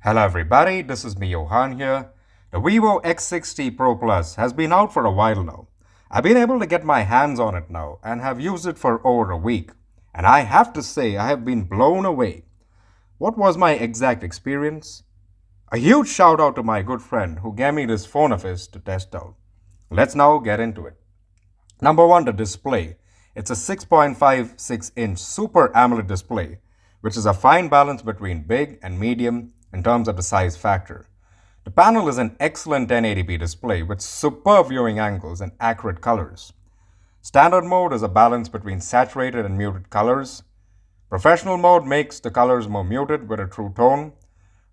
Hello everybody, this is me Johan here. The Vivo X60 Pro Plus has been out for a while now. I've been able to get my hands on it now and have used it for over a week. And I have to say, I have been blown away. What was my exact experience? A huge shout out to my good friend who gave me this phone of his to test out. Let's now get into it. Number one, the display. It's a 6.56-inch Super AMOLED display, which is a fine balance between big and medium in terms of the size factor. The panel is an excellent 1080p display with superb viewing angles and accurate colors. Standard mode is a balance between saturated and muted colors. Professional mode makes the colors more muted with a true tone.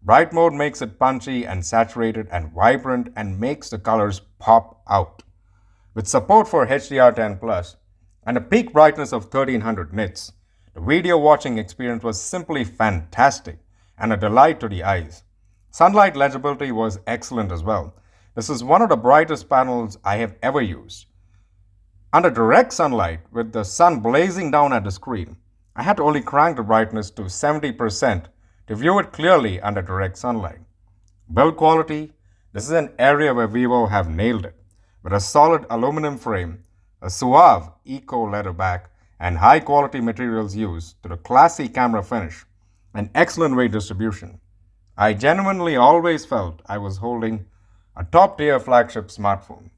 Bright mode makes it punchy and saturated and vibrant and makes the colors pop out. With support for HDR10 Plus and a peak brightness of 1300 nits, the video watching experience was simply fantastic and a delight to the eyes. Sunlight legibility was excellent as well. This is one of the brightest panels I have ever used. Under direct sunlight, with the sun blazing down at the screen, I had to only crank the brightness to 70% to view it clearly under direct sunlight. Build quality, this is an area where Vivo have nailed it. With a solid aluminum frame, a suave eco leather back, and high quality materials used to the classy camera finish, and excellent weight distribution. I genuinely always felt I was holding a top-tier flagship smartphone.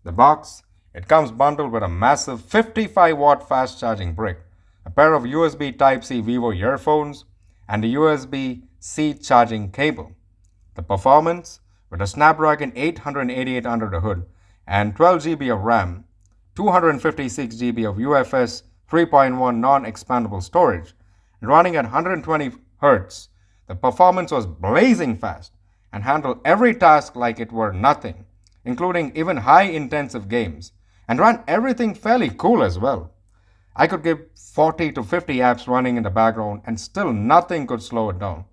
The box, it comes bundled with a massive 55-watt fast-charging brick, a pair of USB Type-C Vivo earphones, and a USB-C charging cable. The performance, with a Snapdragon 888 under the hood and 12 GB of RAM, 256 GB of UFS 3.1 non-expandable storage, and running at 120 Hz, the performance was blazing fast and handled every task like it were nothing, including even high-intensive games, and ran everything fairly cool as well. I could give 40 to 50 apps running in the background and still nothing could slow it down.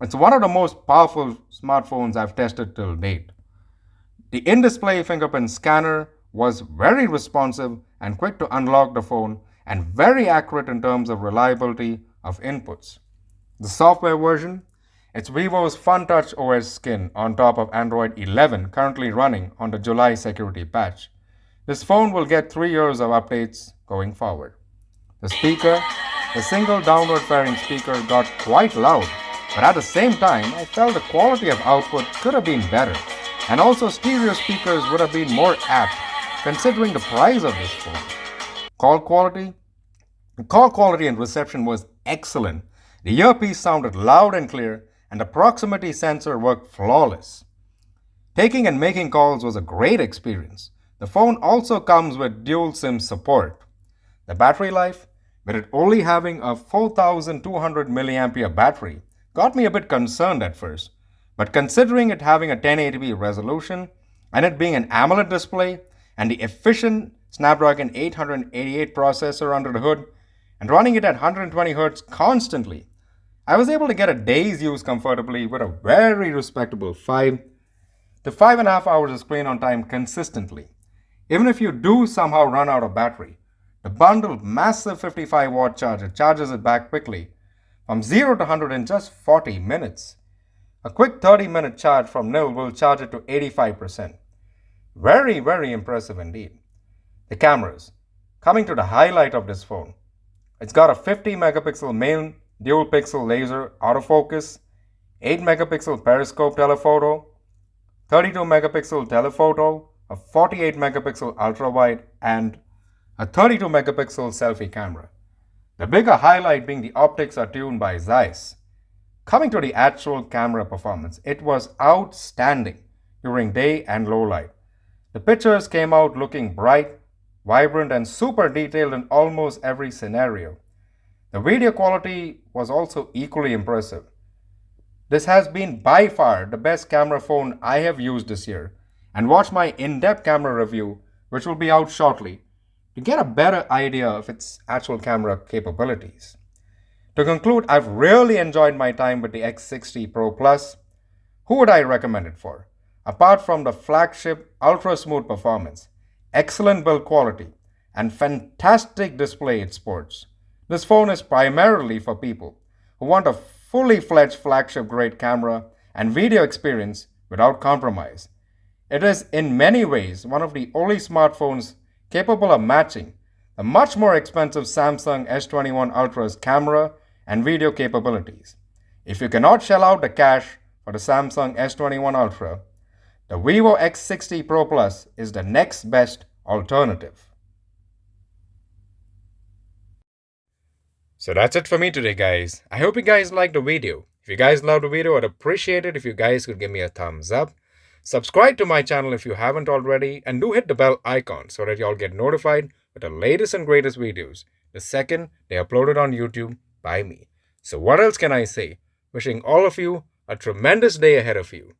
It's one of the most powerful smartphones I've tested till date. The in-display fingerprint scanner was very responsive and quick to unlock the phone and very accurate in terms of reliability of inputs. The software version, it's Vivo's FunTouch OS skin on top of Android 11 currently running on the July security patch. This phone will get 3 years of updates going forward. The speaker, the single downward fairing speaker got quite loud, but at the same time I felt the quality of output could have been better, and also stereo speakers would have been more apt considering the price of this phone. The call quality and reception was excellent. The earpiece sounded loud and clear, and the proximity sensor worked flawless. Taking and making calls was a great experience. The phone also comes with dual SIM support. The battery life, with it only having a 4200 mAh battery, got me a bit concerned at first. But considering it having a 1080p resolution and it being an AMOLED display and the efficient Snapdragon 888 processor under the hood and running it at 120 Hz constantly, I was able to get a day's use comfortably with a very respectable 5 to 5.5 hours of screen on time consistently. Even if you do somehow run out of battery, the bundled massive 55-watt charger charges it back quickly from 0 to 100 in just 40 minutes. A quick 30-minute charge from nil will charge it to 85%. Very, very impressive indeed. The cameras. Coming to the highlight of this phone. It's got a 50 megapixel main dual pixel laser autofocus, 8 megapixel periscope telephoto, 32 megapixel telephoto, a 48 megapixel ultra wide, and a 32 megapixel selfie camera. The bigger highlight being the optics are tuned by Zeiss. Coming to the actual camera performance, it was outstanding during day and low light. The pictures came out looking bright, vibrant, and super detailed in almost every scenario. The video quality was also equally impressive. This has been by far the best camera phone I have used this year, and watch my in-depth camera review, which will be out shortly, to get a better idea of its actual camera capabilities. To conclude, I've really enjoyed my time with the X60 Pro Plus. Who would I recommend it for? Apart from the flagship ultra smooth performance, excellent build quality, and fantastic display it sports, this phone is primarily for people who want a fully fledged flagship grade camera and video experience without compromise. It is in many ways one of the only smartphones capable of matching the much more expensive Samsung S21 Ultra's camera and video capabilities. If you cannot shell out the cash for the Samsung S21 Ultra, the Vivo X60 Pro Plus is the next best alternative. So that's it for me today, guys. I hope you guys liked the video. If you guys loved the video, I'd appreciate it if you guys could give me a thumbs up. Subscribe to my channel if you haven't already, and do hit the bell icon so that y'all get notified with the latest and greatest videos the second they're uploaded on YouTube by me. So what else can I say? Wishing all of you a tremendous day ahead of you.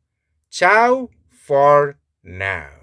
Ciao for now.